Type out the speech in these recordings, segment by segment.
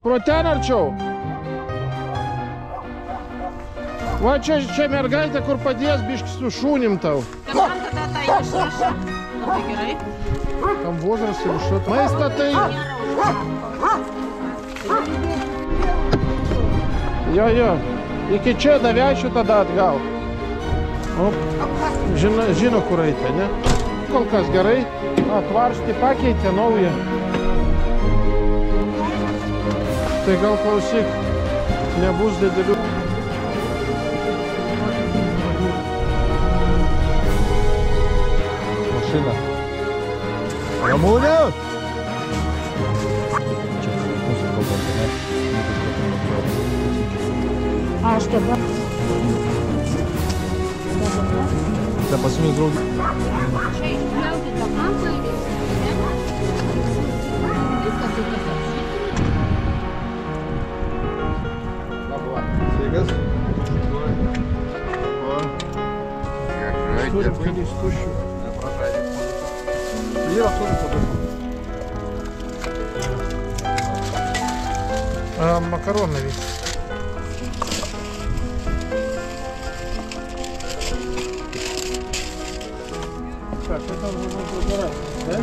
Pro ten arčiau. Va čia mergaitė, kur padės biškį su šūnim tau. Ir man tada tai išrašė. Labai gerai. Tam vozras ir šat. Maistą tai... Jo. Iki čia davešiu tada atgal. O, žino kur eiti, ne? Kol kas gerai. Tvarštį pakeitė naują. Tai gal klausyk, nebus didelių. Mašina. Ramūnė! Aš dabar. Tai pasimis draugį. Čia išpjauti tą mantą ir viskas tai tiesiog. Sveikas. Turim kelis tušių. Vyra turi tada. Makaronai vyks. Ką, čia tam žmonės gerai, ne?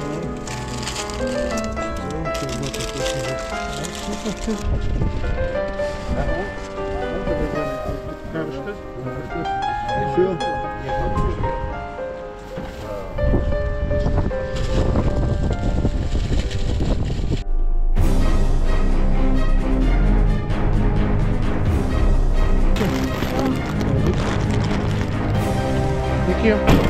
Karštas? Šil? Iki.